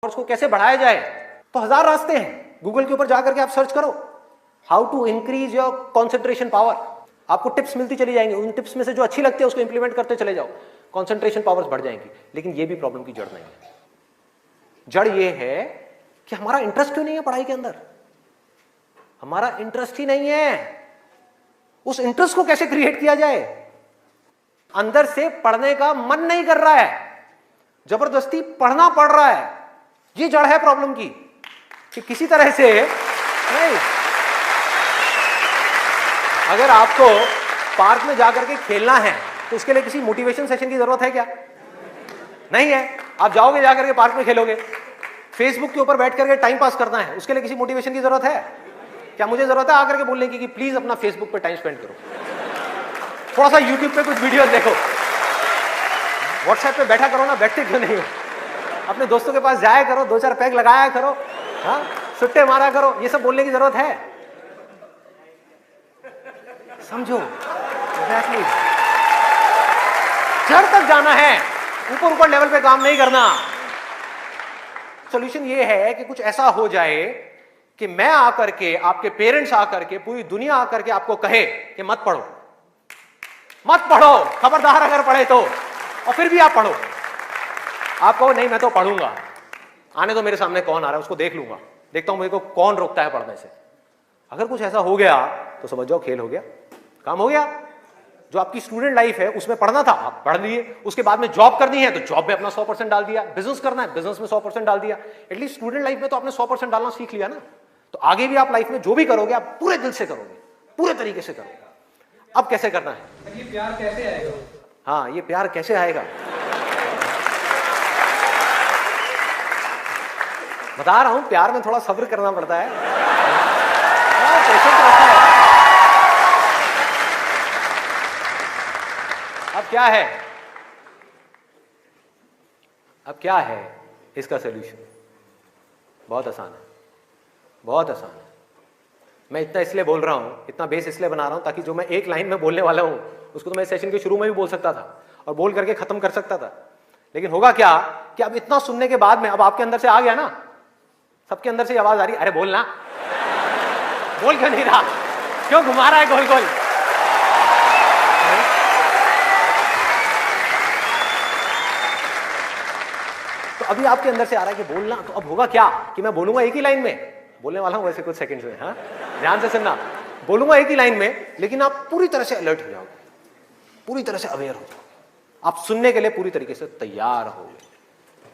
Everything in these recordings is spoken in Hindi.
उसको कैसे बढ़ाया जाए, तो 1000 रास्ते हैं। गूगल के ऊपर जाकर के आप सर्च करो how to increase your concentration power, आपको टिप्स मिलती चली जाएंगी। उन टिप्स में से जो अच्छी लगती है उसको इंप्लीमेंट करते चले जाओ, कॉन्सेंट्रेशन पावर्स बढ़ जाएंगी। लेकिन ये भी प्रॉब्लम की जड़ नहीं है। जड़ ये है कि हमारा इंटरेस्ट क्यों नहीं है पढ़ाई के अंदर, हमारा इंटरेस्ट ही नहीं है। उस इंटरेस्ट को कैसे क्रिएट किया जाए, अंदर से पढ़ने का मन नहीं कर रहा है, जबरदस्ती पढ़ना पड़ रहा है। ये जड़ है प्रॉब्लम की, कि किसी तरह से नहीं। अगर आपको पार्क में जाकर के खेलना है तो उसके लिए किसी मोटिवेशन सेशन की जरूरत है क्या? नहीं है। आप जाओगे जाकर के पार्क में खेलोगे। फेसबुक के ऊपर बैठ करके टाइम पास करना है, उसके लिए किसी मोटिवेशन की जरूरत है क्या? मुझे जरूरत है आकर के बोलने की कि प्लीज अपना फेसबुक पे टाइम स्पेंड करो, थोड़ा सा यूट्यूब पे कुछ वीडियो देखो, व्हाट्सएप पे बैठा करो ना, बैठते क्यों नहीं हो? अपने दोस्तों के पास जाया करो, 2-4 पैग लगाया करो, हाँ, सुट्टे मारा करो। ये सब बोलने की जरूरत है? समझो, एग्जैक्टली जड़ तक जाना है, ऊपर ऊपर लेवल पे काम नहीं करना। सॉल्यूशन ये है कि कुछ ऐसा हो जाए कि मैं आकर के, आपके पेरेंट्स आकर के, पूरी दुनिया आकर के आपको कहे कि मत पढ़ो, मत पढ़ो, खबरदार अगर पढ़े तो, और फिर भी आप पढ़ो। आप कहो नहीं मैं तो पढ़ूंगा, आने तो मेरे सामने कौन आ रहा है उसको देख लूंगा, देखता हूं मेरे को कौन रोकता है पढ़ने से। अगर कुछ ऐसा हो गया तो समझ जाओ खेल हो गया, काम हो गया। जो आपकी स्टूडेंट लाइफ है उसमें पढ़ना था, आप पढ़ लिए। उसके बाद में जॉब करनी है तो जॉब में अपना 100% डाल दिया, बिजनेस करना है बिजनेस में 100% डाल दिया। एटलीस्ट स्टूडेंट लाइफ में तो आपने 100% डालना सीख लिया ना। तो आगे भी आप लाइफ में जो भी करोगे आप पूरे दिल से करोगे, पूरे तरीके से करोगे। अब कैसे करना है, ये प्यार कैसे आएगा? हाँ, ये प्यार कैसे आएगा बता रहा हूं। प्यार में थोड़ा सब्र करना पड़ता है, पेशेंस रखना है। अब क्या है, अब क्या है इसका सलूशन? बहुत आसान है, बहुत आसान है। मैं इतना इसलिए बोल रहा हूं, इतना बेस इसलिए बना रहा हूं ताकि जो मैं एक लाइन में बोलने वाला हूं उसको तो मैं सेशन के शुरू में भी बोल सकता था और बोल करके खत्म कर सकता था। लेकिन होगा क्या कि अब इतना सुनने के बाद में अब आपके अंदर से आ गया ना, सबके अंदर से आवाज आ रही, अरे बोलना, बोल क्यों नहीं रहा, क्यों घुमा रहा है गोल गोल? तो अभी आपके अंदर से आ रहा है कि बोलना। तो अब होगा क्या कि मैं बोलूंगा एक ही लाइन में, बोलने वाला हूं वैसे कुछ सेकंड्स में, हाँ ध्यान से सुनना। बोलूंगा एक ही लाइन में, लेकिन आप पूरी तरह से अलर्ट हो जाओगे, पूरी तरह से अवेयर हो जाओगे, आप सुनने के लिए पूरी तरीके से तैयार होगे।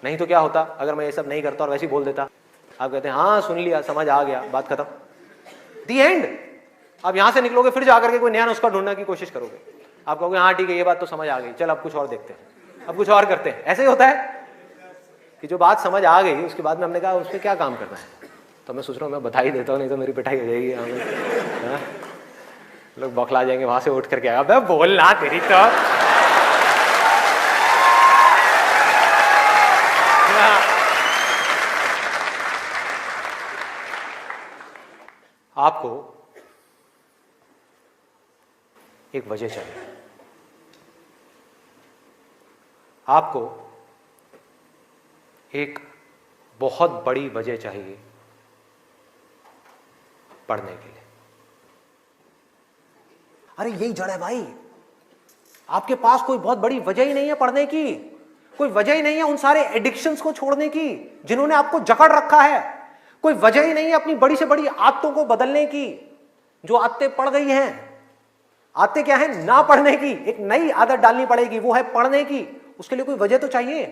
नहीं तो क्या होता अगर मैं ये सब नहीं करता और वैसे ही बोल देता? आप कहते हैं हाँ सुन लिया, समझ आ गया, बात खत्म, दी एंड। आप यहां से निकलोगे फिर जाकर के कोई नया नुस्खा ढूंढने की कोशिश करोगे। आप कहोगे हाँ ठीक है ये बात तो समझ आ गई, चल अब कुछ और देखते हैं, अब कुछ और करते हैं। ऐसे ही होता है कि जो बात समझ आ गई उसके बाद में हमने कहा उसमें क्या काम करना है। तो मैं सोच रहा हूँ मैं बता ही देता हूँ, नहीं तो मेरी पिटाई हो जाएगी। हाँ? लोग बौखला जाएंगे, वहां से उठ करके आएगा, बे बोलना तेरी तो। आपको एक वजह चाहिए, आपको एक बहुत बड़ी वजह चाहिए पढ़ने के लिए। अरे यही जड़ है भाई, आपके पास कोई बहुत बड़ी वजह ही नहीं है पढ़ने की, कोई वजह ही नहीं है उन सारे एडिक्शंस को छोड़ने की जिन्होंने आपको जकड़ रखा है, कोई वजह ही नहीं है अपनी बड़ी से बड़ी आदतों को बदलने की जो आदतें पड़ गई हैं। आदतें क्या है? ना पढ़ने की, एक नई आदत डालनी पड़ेगी, वो है पढ़ने की। उसके लिए कोई वजह तो चाहिए,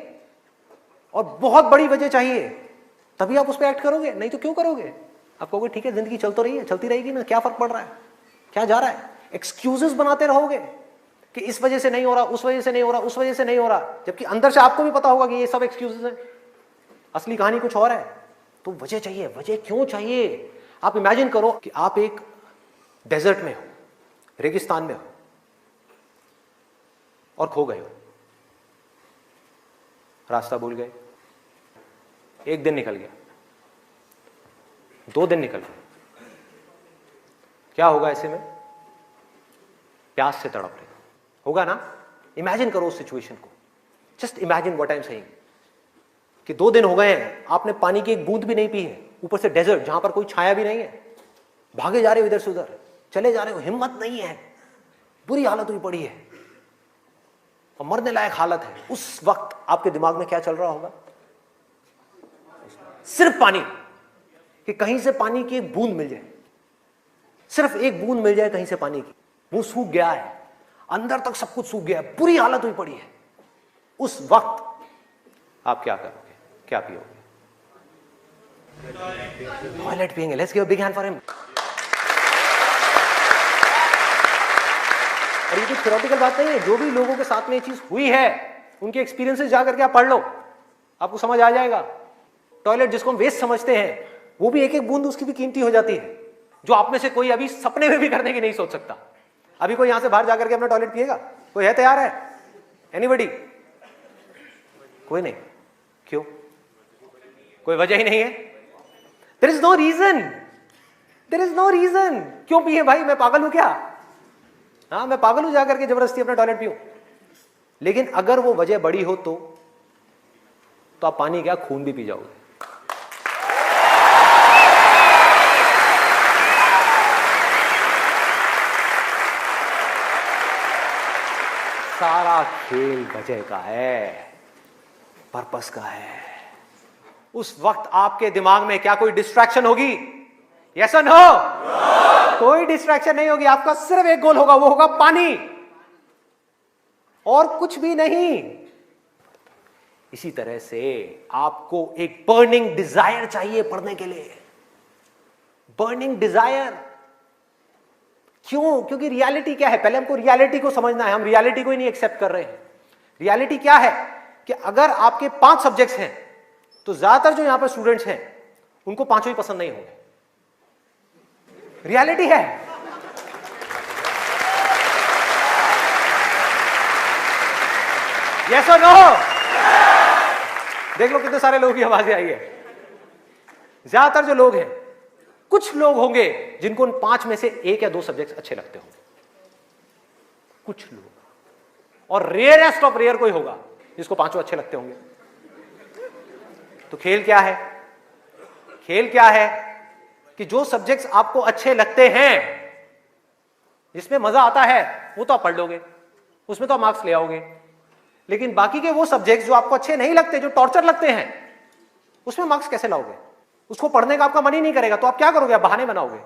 और बहुत बड़ी वजह चाहिए, तभी आप उस पर एक्ट करोगे, नहीं तो क्यों करोगे? आप कहोगे ठीक है जिंदगी चल तो रही है, चलती रहेगी ना, क्या फर्क पड़ रहा है, क्या जा रहा है? एक्सक्यूजेस बनाते रहोगे कि इस वजह से नहीं हो रहा, उस वजह से नहीं हो रहा, उस वजह से नहीं हो रहा, जबकि अंदर से आपको भी पता होगा कि ये सब एक्सक्यूजेस हैं, असली कहानी कुछ और है। तो वजह चाहिए। वजह क्यों चाहिए? आप इमेजिन करो कि आप एक डेजर्ट में हो, रेगिस्तान में हो और खो गए हो, रास्ता भूल गए। एक दिन निकल गया, 2 दिन निकल गए, क्या होगा ऐसे में? प्यास से तड़प रहे होगा ना? इमेजिन करो उस सिचुएशन को, just imagine what I am saying. कि 2 दिन हो गए हैं आपने पानी की एक बूंद भी नहीं पी है, ऊपर से डेजर्ट जहां पर कोई छाया भी नहीं है, भागे जा रहे हो इधर से उधर, चले जा रहे हो, हिम्मत नहीं है, बुरी हालत हुई पड़ी है और मरने लायक हालत है। उस वक्त आपके दिमाग में क्या चल रहा होगा? सिर्फ पानी, कि कहीं से पानी की एक बूंद मिल जाए, सिर्फ एक बूंद मिल जाए कहीं से पानी की। मुंह सूख गया है, अंदर तक सब कुछ सूख गया है, बुरी हालत हुई पड़ी है। उस वक्त आप क्या करोगे, क्या पियोगे? टॉयलेट पिएंगे। Let's give a big hand for him. और ये कुछ थ्योरेटिकल बात नहीं है, जो भी लोगों के साथ में ये चीज हुई है उनके एक्सपीरियंसेस जाकर के आप पढ़ लो, आपको समझ आ जाएगा। टॉयलेट जिसको हम वेस्ट समझते हैं, वो भी एक एक बूंद उसकी भी कीमती हो जाती है, जो आप में से कोई अभी सपने में भी करने की नहीं सोच सकता। अभी कोई यहां से बाहर जाकर के अपना टॉयलेट पिएगा? कोई है तैयार है? एनीबडी? कोई नहीं। क्यों? कोई वजह ही नहीं है। There is no reason, there is no reason. क्यों पिए भाई? मैं पागल हूं क्या? हाँ, मैं पागल हूं जाकर के जबरदस्ती अपना टॉयलेट पीऊं? लेकिन अगर वो वजह बड़ी हो तो आप पानी क्या, खून भी पी जाओगे। सारा खेल वजह का है, पर्पस का है। उस वक्त आपके दिमाग में क्या कोई डिस्ट्रैक्शन होगी? यस और नो? कोई डिस्ट्रैक्शन नहीं होगी। आपका सिर्फ एक गोल होगा, वो होगा पानी, और कुछ भी नहीं। इसी तरह से आपको एक बर्निंग डिजायर चाहिए पढ़ने के लिए। बर्निंग डिजायर क्यों? क्योंकि रियलिटी क्या है? पहले हमको रियलिटी को समझना है। हम रियलिटी को ही नहीं एक्सेप्ट कर रहे हैं। रियलिटी क्या है कि अगर आपके 5 सब्जेक्ट्स हैं तो ज्यादातर जो यहां पर स्टूडेंट्स हैं उनको 5 ही पसंद नहीं होंगे। रियलिटी है। यस और नो? देख लो कितने सारे लोगों की आवाजें आई है। ज्यादातर जो लोग हैं, कुछ लोग होंगे जिनको उन 5 में से 1 या 2 सब्जेक्ट्स अच्छे लगते होंगे, कुछ लोग, और रेयरेस्ट ऑफ रेयर कोई होगा जिसको 5 अच्छे लगते होंगे। तो खेल क्या है? खेल क्या है कि जो सब्जेक्ट्स आपको अच्छे लगते हैं, जिसमें मजा आता है, वो तो आप पढ़ लोगे, उसमें तो आप मार्क्स ले आओगे। लेकिन बाकी के वो सब्जेक्ट्स जो आपको अच्छे नहीं लगते, जो टॉर्चर लगते हैं, उसमें मार्क्स कैसे लाओगे? उसको पढ़ने का आपका मन ही नहीं करेगा, तो आप क्या करोगे? आप बहाने बनाओगे,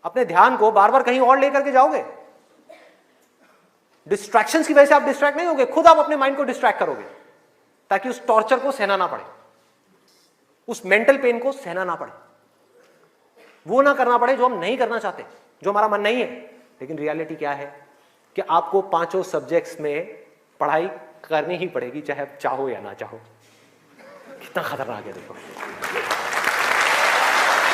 अपने ध्यान को बार बार कहीं और लेकर के जाओगे। डिस्ट्रैक्शंस की वजह से आप डिस्ट्रैक्ट नहीं होगे, खुद आप अपने माइंड को डिस्ट्रैक्ट करोगे, ताकि उस टॉर्चर को सहना ना पड़े, उस मेंटल पेन को सहना ना पड़े, वो ना करना पड़े जो हम नहीं करना चाहते, जो हमारा मन नहीं है। लेकिन रियलिटी क्या है कि आपको 5 सब्जेक्ट्स में पढ़ाई करनी ही पड़ेगी, चाहे आप चाहो या ना चाहो। कितना खतरनाक है देखो।